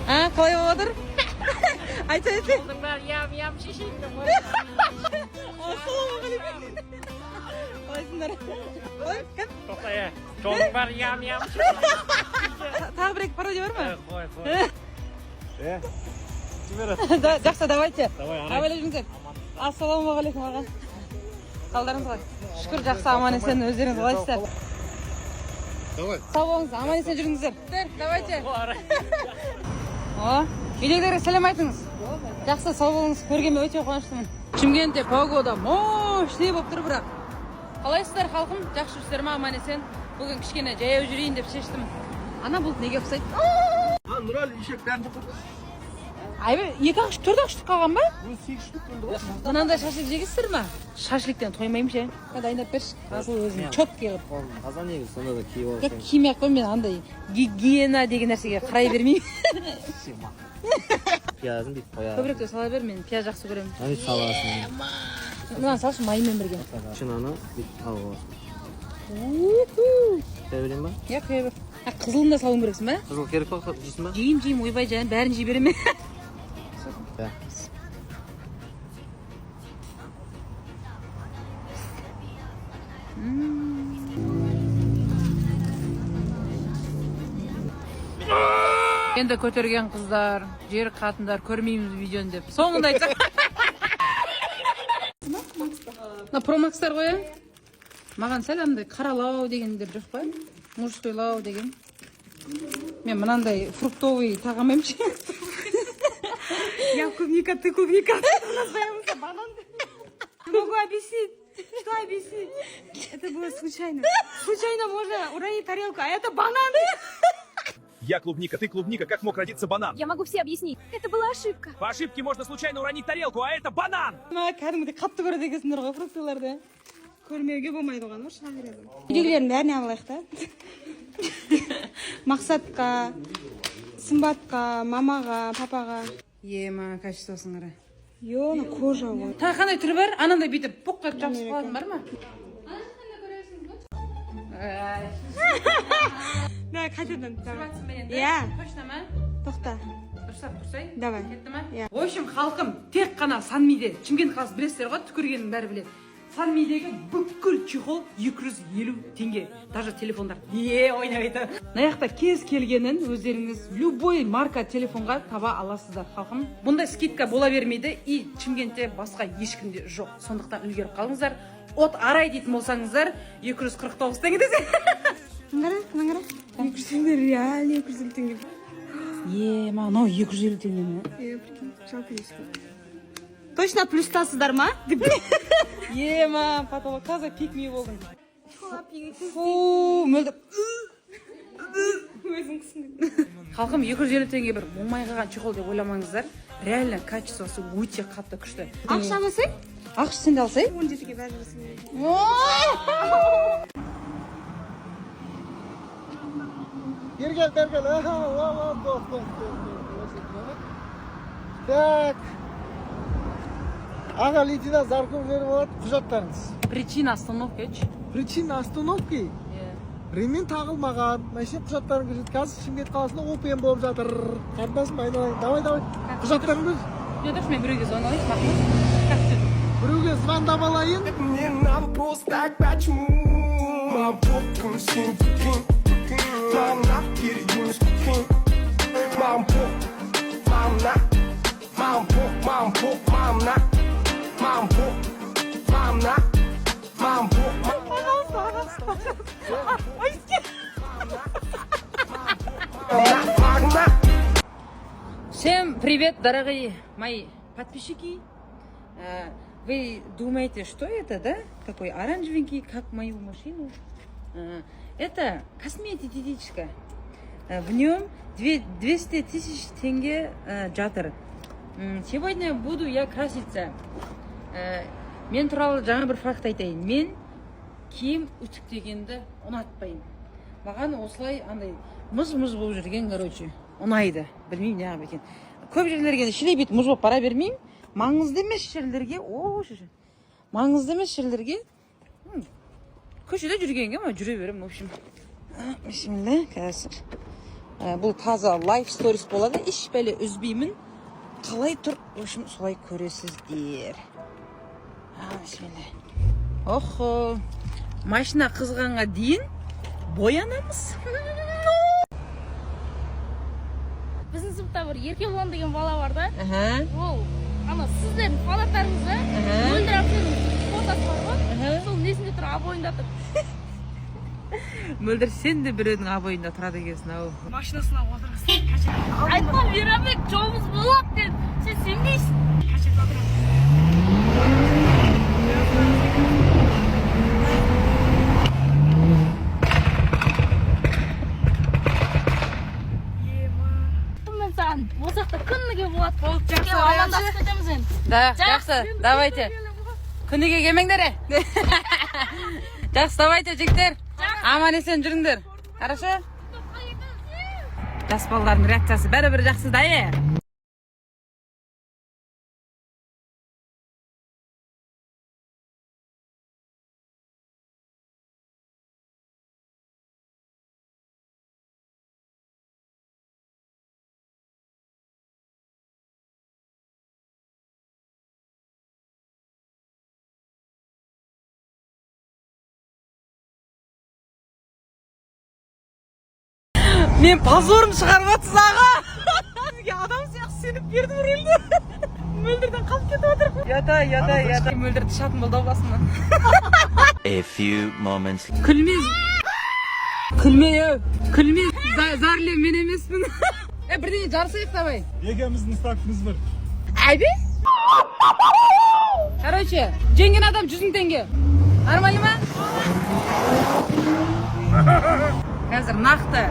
Ha, kalay babadır. Ayta ayta. Oldum ben yam şişirdim. Assalamualaikum. Kalaysınlar? Kalay, kep. Toktaya. Oldum ben yam Tағы бір-екі пародия бар ма? Қой. Жақсы, давайте. Давай, арай. Абайлап жүріңіздер. Ассалаумағалейкум аға. Қалдарыңыз қалай? Шүкір жақсы, аман есен, өздеріңіз қалайсыздар? Давай. Сау болыңыз, аман есен жүріңіздер. Давайте. Үйлегілерге сәлем айтыңыз. Жақсы, сау болыңыз, көргеніме өте қуаныштымын. Шымкентте погода мощный болып тұр бірақ. Қалайсыздар халқым? Жақсы жүрсіздер ме, аман есен? Бүгін кішкене жаяу жүрейін деп шештім. Ана бұлт неге ұқсайды? Нұрал ешек бәрін жоқ. Айбе, 2-4 штук қалған ба? 8 штук болды ғой. Мынандай шашлик жегізсіздер ма? Шашликтен тоймаймын ше. Дайындап берші. Асыл өзім четкий қылып. Қазан негіз сонда да киіп алып. Кимей ақ қой, мен андай гигиена деген нәрсеге қарай бермеймін. Пиязын бүйтіп қояды. Көбірек сала бер, мен пияз жақсы көремін. Аны саласың. Мынаны салшы маймен бірге. Шынаны бүйтіп алып аласың. Қоя берейін ба? Я қоя бер. Қызылын да салуың керексің ба? Қызыл керек па? Жейсің ба? Жеймін, ойбай жайын бәрін жей беремін. Да. Енді көтерген қыздар, жер қатындар көрмейміз видеоны деп. Соңында айтсақ. Мына промакстар ғой. Маған сәл андай қаралау дегендер жоқ па? Мужскойлау деген. Мен мынандай фруктовый тағамаймын ше. Я клубника, ты клубника. У нас появился банан. Не могу объяснить. Что объяснить? Это было случайно. Случайно можно уронить тарелку, а это банан. Я клубника, ты клубника, как мог родиться банан? Я могу все объяснить. Это была ошибка. По ошибке можно случайно уронить тарелку, а это банан! Кәдімгідей қатты көреді екенсіңдер ғой фруктыларды. Көрмеуге болмайды оған, шыға береді. Үйдегілердің бәріне алайық та. Мақсатқа, Сымбатқа, мамаға, папаға. Ема, качествосын қара. Йоны кожа ғой. Тағы қандай түрі бар? Анандай бүйтіп бұққа жабысып қалатын бар ма? Да, қайтадан. Тұрматсың ба енді? Иә. Точно ма? Тоқта. Дұрыстап тұрсай? Давай. Кетті ма? Иә. В общем, халқым тек қана Санмиде, Шымкент қаласы білесіздер ғой, түкіргенін бәрі біледі. Санмидегі бүкіл чехол 250 теңге. Даже телефондар ойнайды. Наяқта кез келгенін өздеріңіз любой марка телефонға таба аласыздар халқым. Бұндай скидка бола бермейді и Шымкентте басқа ешкімде жоқ. Сондықтан үлгеріп қалыңыздар. От арай дейтін болсаңыздар 249 теңге десе. Қаңғара. 200 теңге, реально 250 теңге. Ема, мынау 250 теңге ме? Жалко емес пе? Точно плюстасыздар ма? Ема, потом қаза пикми болдың. Фу, мөлдіп. Өзің кісің. Халқым 250 теңге бір болмай қалған чехол деп ойламаңыздар. Реально качествосы өте қатты күшті. Ақша алсай? Ақша сен де алсай? 17-ге бәрі жасың. Бергел. Так. Аға лейтенант Зарков беріп алады құжаттарыңыз. Причина остановки. Причина остановки. Ремень тағылмаған. Мәшин құжаттарын көрсет. Қазір Шымкент қаласында ОПМ болып жатыр. Қарындасым айналайын. Давай. Құжаттарын бер. Дұрыс, мен біреуге звоналайын, мақұл. Біреуге звондап алайын. Мне надо просто так почему? Мам, попкин, синтикин. Мам, на, переюнис, кукин. Мам, поп, мам, на. Мам, поп, мам, на. Мам, поп, мам, на. Мам, поп, Всем привет, дорогие мои подписчики. Вы думаете, что это, да? Такой оранжевенький, как мою машину. Это косметическая. В нем 200 тысяч тенге жатыр. Сегодня буду я краситься. Мен туралы жаңа бір факт айтайын. Мен киім үтіктегенді ұнатпаймын. Маған осылай андай мұз болып жүрген, короче, ұнайды. Білмеймін неғып екен. Көп жерлерге шілей бет мұз болып бара бермеймін. Маңызды емес жерлерге, маңызды емес жерлерге көшеде жүргенге ма жүре беремін, в общем. Бисмилля, қазір. Бұл таза лайф сторис болады. Еш бәле үзбеймін. Қалай тұр? В общем, солай көресіздер. Бисмилlah. Охо. Машина қызғанға дейін боянамыз. Біздің сыныпта бір Еркебұлан деген бала бар да. Аха. Ол ана сіздердің фанаттарыңызға Мөлдір әпкенің фотосы бар ғой. Сол несінде тұр, обойында тұр. Мөлдір, сен де біреудің обойында тұрады екенсің ау. Машинасына отырасың. Айтпа, Мейрамбек, жолымыз болады деді. Сен сенбейсің. Качет отырасың. Мен саған болсақ та күніге болады. Болды, жақсы, Амандасып кетеміз енді. Да, жақсы, давайте. Күніге келмеңдер. Жақсы, давайте, жігіттер. Аман есен жүріңдер. Хорошо? Жас балалардың реакциясы бәрі-бір жақсы да, Мен позорым шығарып атсыз аға. Сізге адам сияқты сеніп бердім рөлді. Мөлдірден қалып кетіп отыр. Ята. Мөлдірді шатын болды басынан. A few moments. Күлме, зарле мен емеспін. Бірдеңе жарысайық давай. Екеуміздің ставкамыз бір. Әбе? Короче, жеңген адам 100 000 теңге. Нормально ма? Қазір нақты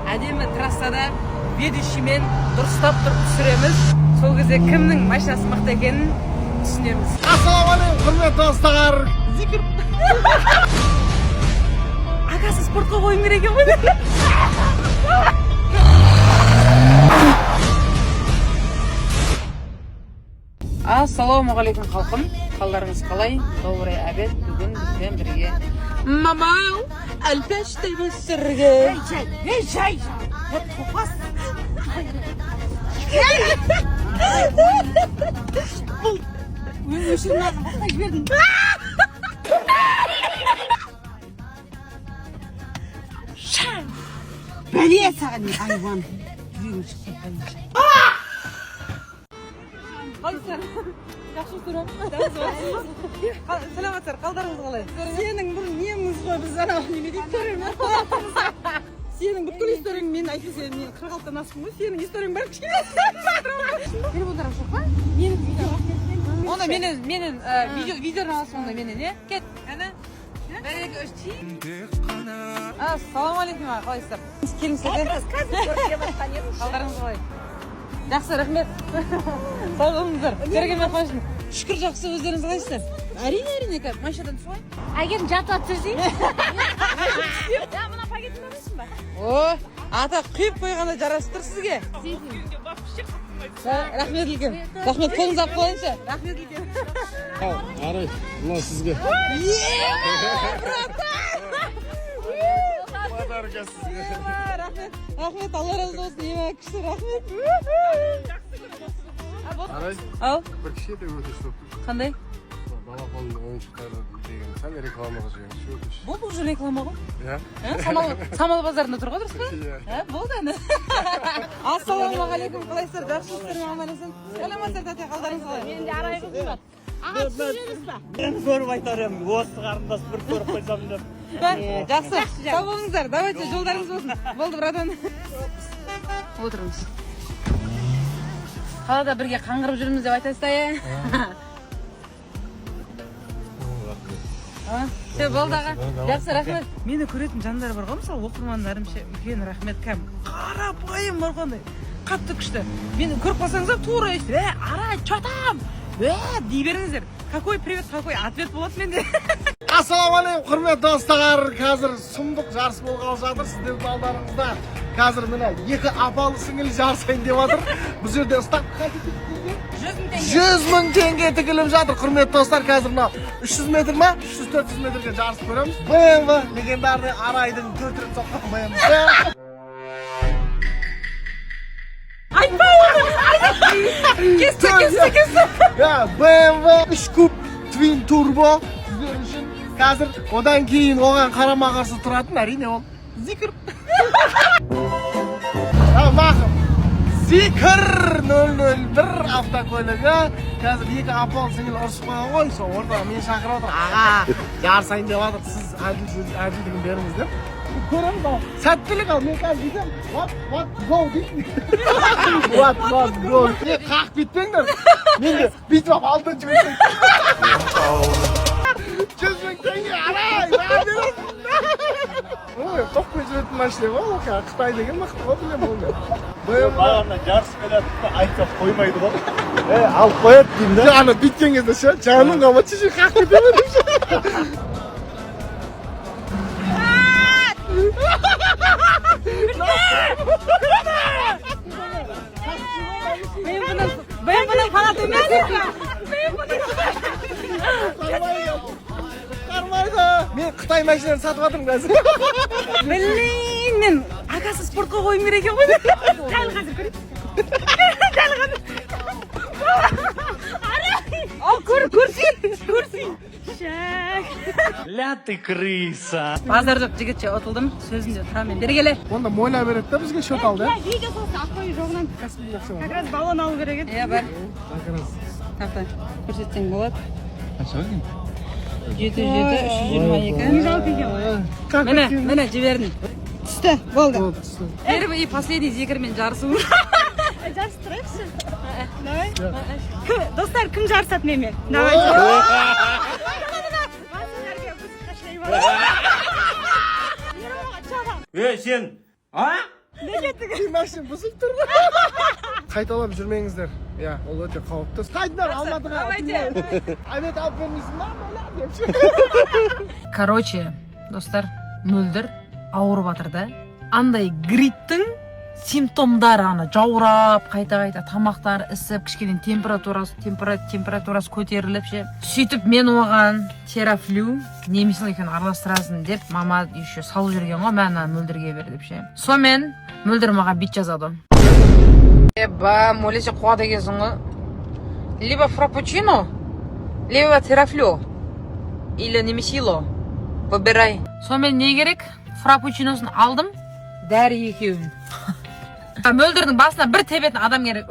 әдемі трассада ведущиймен дұрыстап тұрып түсіреміз. Сол кезде кімнің машинасы мықты екенін түсінеміз. Ассалаумағалейкум, құрметті достар. Зикір. Агасы спортқа қойым керек екен. Ассалаумағалейкум халқым. Қалдарыңыз қалай? Добрый обед. Бүгін бізбен бірге мамау әлпәшті өсірге. Ей, топас. Өшірін ағын бақтай жібердің. Бәле саған, айван. Жүрегім шықсын бәле. Қалайсыздар? Жақсы сәлеметсіздер, қалдарыңыз қалай? Сенің бір неміз ғой, біз анау неме дейді көреміз. Сенің бүткіл историяң мен айтпесе, мен 46-тан аспын ғой, сенің историяң бар кішкене. Телефондарым жоқ па? Менің видео. Онда менің видеоны аласың онда менен, е? Кет, әні. Бәрек өшті. Ассалаумағалейкум, қалайсыздар? Келіңіздер. Қалдарыңыз қалай? Жақсы, рахмет. Сау болыңыздар. Көргенмен қуаныштымын. Шүкір жақсы, өздеріңіз қалайсыздар? Әрине, машинадан түсіп алайын. Әгерім жатып жүрсей. Я, мына пакетін көресің ба? О, ата құйып қойғанда жарасып тұр сізге. Рахмет үлкен. Рахмет, қолыңыз алып қалайыншы. Рахмет үлкен. Арай, мынау сізге. Подарка сізге. Рахмет, Алла разы болсын. Ема күшті, рахмет. Арай, Ау, бір кішкентай өтініш болып тұр. қандай? Балапанның ойыншықтары деген сәл рекламаға жіберіңіз, өтініш. Бұл уже реклама ғой. Иә? Самал базарында тұр ғой, дұрыс па? Иә. Болды әні. Ассалаумағалейкум, қалайсыздар? Жақсылықтар ма, аман есен? Сәлеметсіздер, тәте, қалдарыңыз қалай? Менде арай қызым бар. Аға түсінеміз ба? Мен көріп айтар едім, осы қарындас бір көріп қойсам деп. Жақсы, сау болыңыздар, давайте жолдарыңыз болсын. Болды, братан. Отырыңыз. Қалада бірге қаңғырып жүрміз деп айтасыз да, е? Все, болды аға. Жақсы, рахмет. Мені көретін жандар бар ғой, мысалы, оқырмандарым ше, үлкен рахмет кәм. Қарапайым бар қандай. Қатты күшті. Мені көріп қалсаңыздар, тура естіп, Арай, что там? Дей беріңіздер. Какой привет, какой ответ болады менде. Ассалаумағалейкум, құрметті достар. Қазір сұмдық жарыс болғалы жатыр сіздердің алдарыңызда. Қазір міне екі апалы сіңілі жарысайын деп жатыр. Бұл жерде ұстап 100 000 теңге тігіліп жатыр. Құрметті достар, қазір мына 300 метр ма? 300-400 метрге жарыс көреміз. БМВ легендарный Арайдың көтіріп соққан БМВ. Kesті. Ya BMW 3 куб Twin Turbo sizler үшін қазір одан кейін оған қарама қарсы тұратын әрине ол Zikr. Мақым. Zikr 001 автокөлігі қазір екі апал сіңіл ұрысып қойған ғой, сол орда мен шақырып отыр. Аға, жарысайын деп жатыр, сіз әділдігін беріңіз деп. Көреміз ал. Сәттілік ал, мен қазір дейсем, what go дейсің. What go. Қақ бітпеңдер. Мен де бүйтіп алып алдын жүгірсем. 100 000 теңге арай, ой, тоқпай жүретін машина ғой, Қытай деген мықты ғой, білем ол мен. Бағана жарыс келеді, айтсақ қоймайды ғой. Алып қояды деймін да. Ана бүйткен кезде ше, жаның қалма, чешек қақ кете бердім ше. БМВ-ның фанаты емессіз ба? Қармайды. Мен Қытай машинасын сатып жатырмын қазір. Блин, мен агасы спортқа қойым керек екен ғой. Дәл қазір көрейін. Дәл қазір. Ал көрсін. Шәк. Ля ты крыса. Базар жоқ жігітше отылдым, сөзінде тұрамын. Бері келе. Онда мойна береді да бізге шөп алды. Видео салса ақпай жоғынан. Как раз баллон алу керек еді. Иә, бар. Тапта, көрсетсең болады. 77-322. Жалко екен ғой. Міне, жібердім. Түсті, болды. Первый и последний зикірмен жарысу. Жарыстырайықшы. Давай. Достар, кім жарысады менімен? Давай. Сен, а? Машина бұзып тұр. Қайталап жүрмеңіздер. Иә, ол өте қауіпті. Қайтыңдар Алматыға. Әмет алып бермейсің ба? Короче, достар, мөлдір ауырып жатыр да. Андай гриптің симптомдары ана жаурап, қайта тамақтар ісіп, кішкене температурасы көтеріліп ше. Сөйтіп мен оған терафлю немесін екен араластырасын деп мама еще салып жүрген ғой, мәна мөлдірге бер деп ше. Сомен мөлдір маған бит жазады. Ба, молесе қуады екенсің ғой. Либо фрапучино, либо терафлю. Или немесило. Выбирай. Сомен не керек? Фрапучиносын алдым, дәрі екеуін. Мөлдірдің басына бір тебетін адам керек.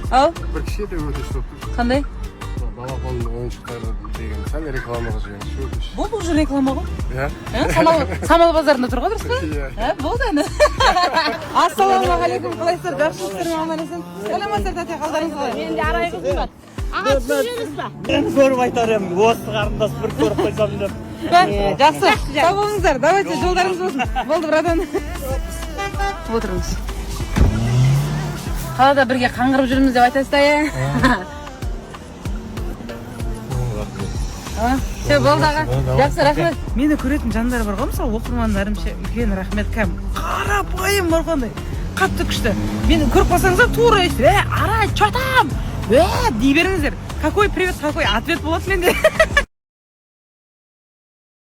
Ал? Бір кіші де өте стоп. Қандай? Балапанның ойыншықтары деген сәл рекламаға жүрген шөп іш. Бұл уже реклама ғой. Иә? Самал базарында тұр ғой, дұрыс па? Иә. Болды әні. Ассалаумағалейкум, қалайсыздар? Жақсылықтар ма аман-есен? Сәлеметсіздер тәте, қалдарыңыз қалай? Менде арай қызым бар. Аға түсінеміз ба? Мен көріп айтар едім, осы қарындас бір көріп қойсам деп. Жақсы, сау болыңыздар, давайте жолдарыңыз болсын. Болды, братан. Отырыңыз. Қалада бірге қаңғырып жүрміз деп айтасыз да, е? Все, болды аға. Жақсы, рахмет. Мені көретін жандар бар ғой, мысалы оқырмандарым ше, үлкен рахмет кәм. Қарапайым бар қандай. Қатты күшті. Мені көріп қалсаңыздар, тура естіп, арай, чё там? Дей беріңіздер. Какой привет, какой ответ болады менде.